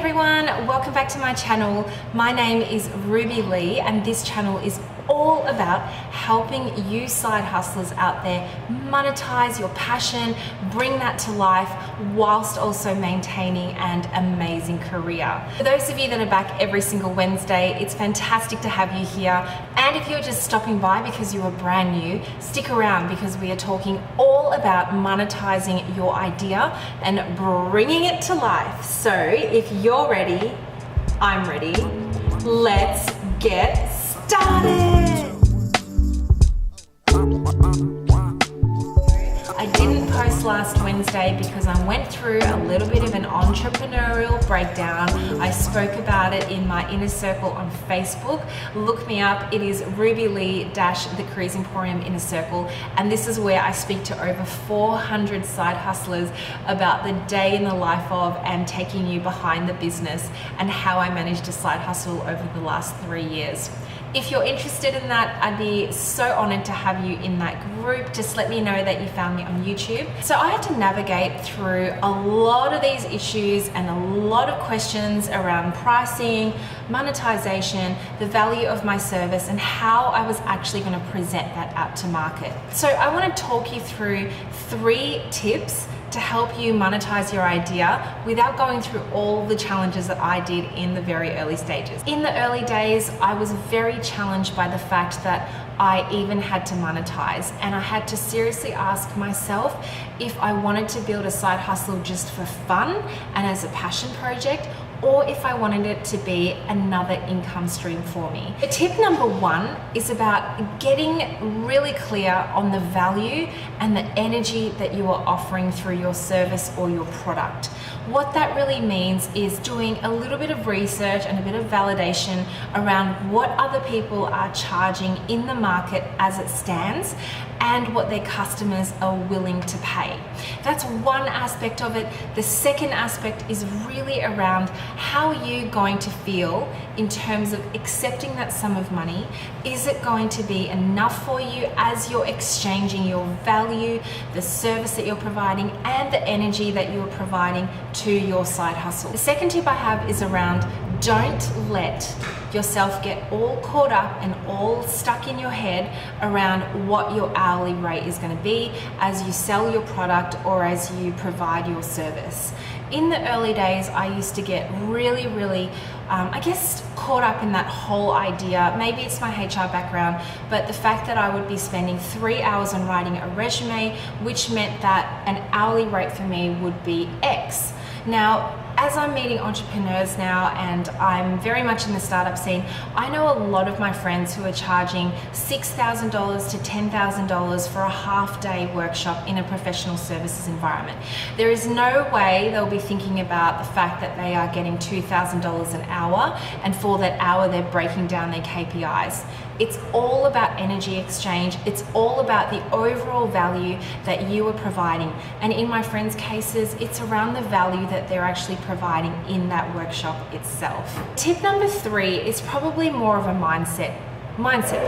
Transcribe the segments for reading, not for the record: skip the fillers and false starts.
everyone, welcome back to my channel. My name is Ruby Lee and this channel is all about helping you side hustlers out there monetize your passion, bring that to life whilst also maintaining an amazing career. For those of you that are back every single Wednesday, it's fantastic to have you here. And if you're just stopping by because you are brand new, stick around because we are talking all about monetizing your idea and bringing it to life. So if you're ready, I'm ready. Let's get started. I didn't post last Wednesday because I went through a little bit of an entrepreneurial breakdown. I spoke about it in my inner circle on Facebook. Look me up. It is Ruby Lee the Careers Emporium Inner Circle, and this is where I speak to over 400 side hustlers about the day in the life of and taking you behind the business and how I managed to side hustle over the last 3 years. If you're interested in that, I'd be so honored to have you in that group. Just let me know that you found me on YouTube. So I had to navigate through a lot of these issues and a lot of questions around pricing, monetization, the value of my service, and how I was actually going to present that out to market. So I want to talk you through 3 tips to help you monetize your idea without going through all the challenges that I did in the very early stages. In the early days, I was very challenged by the fact that I even had to monetize, and I had to seriously ask myself if I wanted to build a side hustle just for fun and as a passion project, or if I wanted it to be another income stream for me. The tip number 1 is about getting really clear on the value and the energy that you are offering through your service or your product. What that really means is doing a little bit of research and a bit of validation around what other people are charging in the market as it stands and what their customers are willing to pay. That's one aspect of it. The second aspect is really around how are you going to feel in terms of accepting that sum of money. Is it going to be enough for you as you're exchanging your value, the service that you're providing, and the energy that you're providing to your side hustle? The second tip I have is around don't let yourself get all caught up and all stuck in your head around what your hourly rate is going to be as you sell your product or as you provide your service. In the early days, I used to get really, caught up in that whole idea. Maybe it's my HR background, but the fact that I would be spending 3 hours on writing a resume, which meant that an hourly rate for me would be X. Now, as I'm meeting entrepreneurs now and I'm very much in the startup scene, I know a lot of my friends who are charging $6,000 to $10,000 for a half-day workshop in a professional services environment. There is no way they'll be thinking about the fact that they are getting $2,000 an hour and for that hour they're breaking down their KPIs. It's all about energy exchange. It's all about the overall value that you are providing. And in my friends' cases, it's around the value that they're actually providing in that workshop itself. Tip number 3 is probably more of a mindset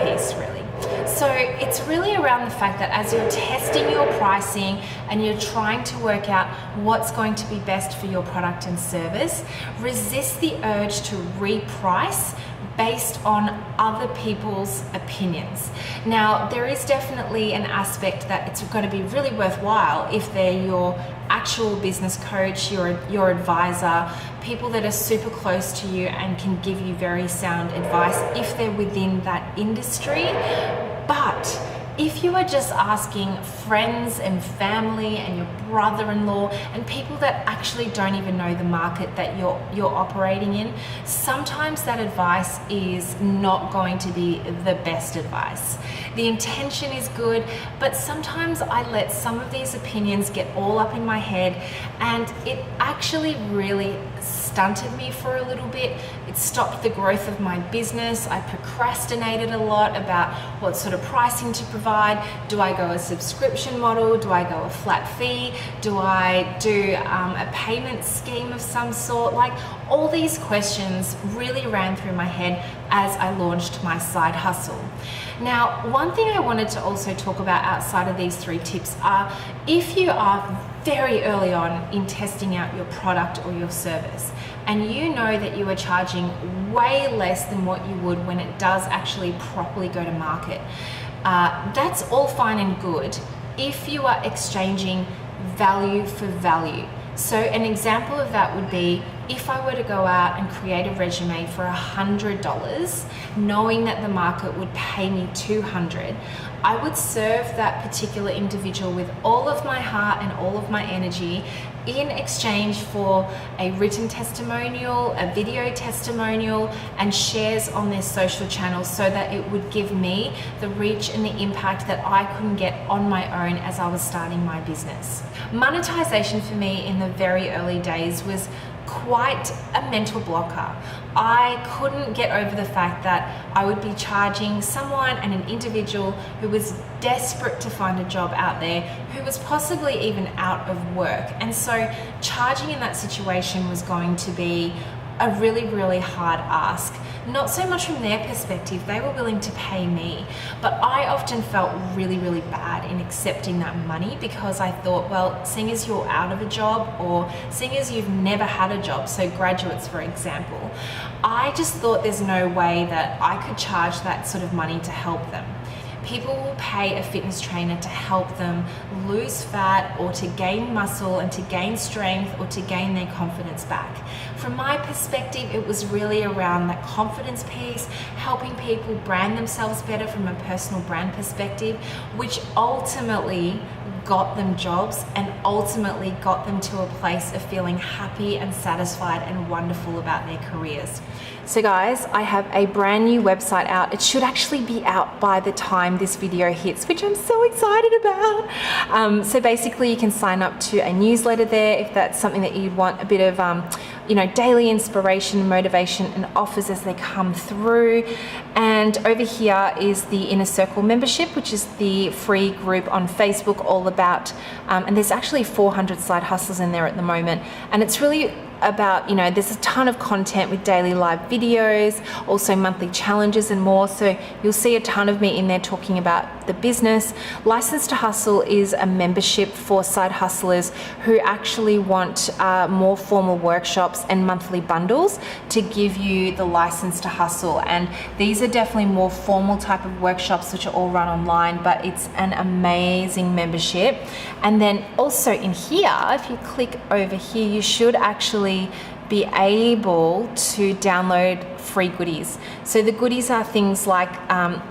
piece, really. So it's really around the fact that as you're testing your pricing and you're trying to work out what's going to be best for your product and service, resist the urge to reprice based on other people's opinions. Now, there is definitely an aspect that it's going to be really worthwhile if they're your actual business coach, your advisor, people that are super close to you and can give you very sound advice if they're within that industry. But if you are just asking friends and family and your brother-in-law and people that actually don't even know the market that you're operating in, sometimes that advice is not going to be the best advice. The intention is good, but sometimes I let some of these opinions get all up in my head, and it actually really stunted me for a little bit. It stopped the growth of my business. I procrastinated a lot about what sort of pricing to provide. Do I go a subscription model? Do I go a flat fee? Do I do a payment scheme of some sort? Like, all these questions really ran through my head as I launched my side hustle. Now, one thing I wanted to also talk about outside of these 3 tips are if you are very early on in testing out your product or your service, and you know that you are charging way less than what you would when it does actually properly go to market, that's all fine and good if you are exchanging value for value. So an example of that would be if I were to go out and create a resume for $100, knowing that the market would pay me $200, I would serve that particular individual with all of my heart and all of my energy in exchange for a written testimonial, a video testimonial, and shares on their social channels, so that it would give me the reach and the impact that I couldn't get on my own as I was starting my business. Monetization for me in the very early days was quite a mental blocker. I couldn't get over the fact that I would be charging someone and an individual who was desperate to find a job out there, who was possibly even out of work. And so charging in that situation was going to be a really, really hard ask. Not so much from their perspective, they were willing to pay me, but I often felt really, really bad in accepting that money, because I thought, well, seeing as you're out of a job, or seeing as you've never had a job, so graduates for example, I just thought there's no way that I could charge that sort of money to help them. People will pay a fitness trainer to help them lose fat, or to gain muscle, and to gain strength, or to gain their confidence back. From my perspective, it was really around that confidence piece, helping people brand themselves better from a personal brand perspective, which ultimately got them jobs and ultimately got them to a place of feeling happy and satisfied and wonderful about their careers. So guys, I have a brand new website out. It should actually be out by the time this video hits, which I'm so excited about. So basically you can sign up to a newsletter there if that's something that you'd want a bit of daily inspiration, motivation, and offers as they come through. And over here is the Inner Circle membership, which is the free group on Facebook all about, and there's actually 400 side hustles in there at the moment. And it's really about, there's a ton of content with daily live videos, also monthly challenges and more. So you'll see a ton of me in there talking about the business. License to Hustle is a membership for side hustlers who actually want more formal workshops and monthly bundles to give you the license to hustle. And these are definitely more formal type of workshops, which are all run online, but it's an amazing membership. And then also in here, if you click over here, you should actually be able to download free goodies. So the goodies are things like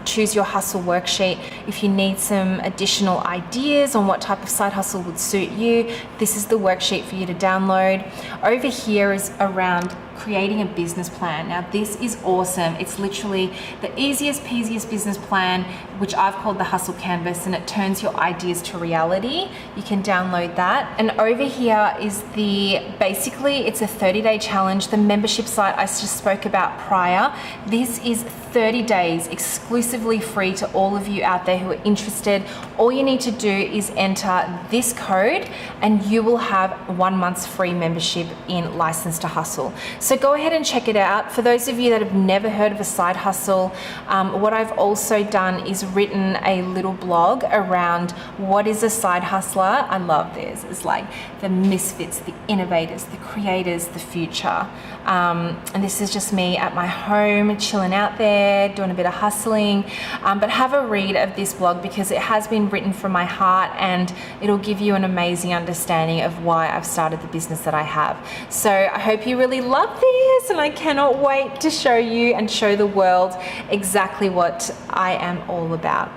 choose your hustle worksheet. If you need some additional ideas on what type of side hustle would suit you, this is the worksheet for you to download. Over here is around creating a business plan. Now this is awesome. It's literally the easiest peasiest business plan, which I've called the Hustle Canvas, and it turns your ideas to reality. You can download that. And over here is basically it's a 30-day challenge. The membership site I just spoke about prior. This is 30 days exclusively free to all of you out there who are interested. All you need to do is enter this code and you will have 1 month's free membership in License to Hustle. So go ahead and check it out. For those of you that have never heard of a side hustle, what I've also done is written a little blog around what is a side hustler. I love this. It's like the misfits, the innovators, the creators, the future. And this is just me at my home, chilling out there, doing a bit of hustling. But have a read of this blog because it has been written from my heart and it'll give you an amazing understanding of why I've started the business that I have. So I hope you really love this, and I cannot wait to show you and show the world exactly what I am all about.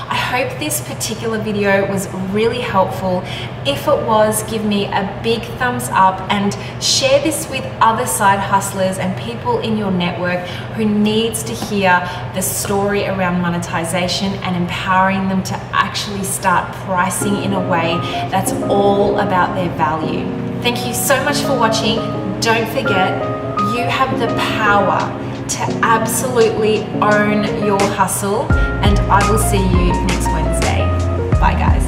I hope this particular video was really helpful. If it was, give me a big thumbs up and share this with other side hustlers and people in your network who needs to hear the story around monetization and empowering them to actually start pricing in a way that's all about their value. Thank you so much for watching. Don't forget, you have the power to absolutely own your hustle, and I will see you next Wednesday. Bye guys.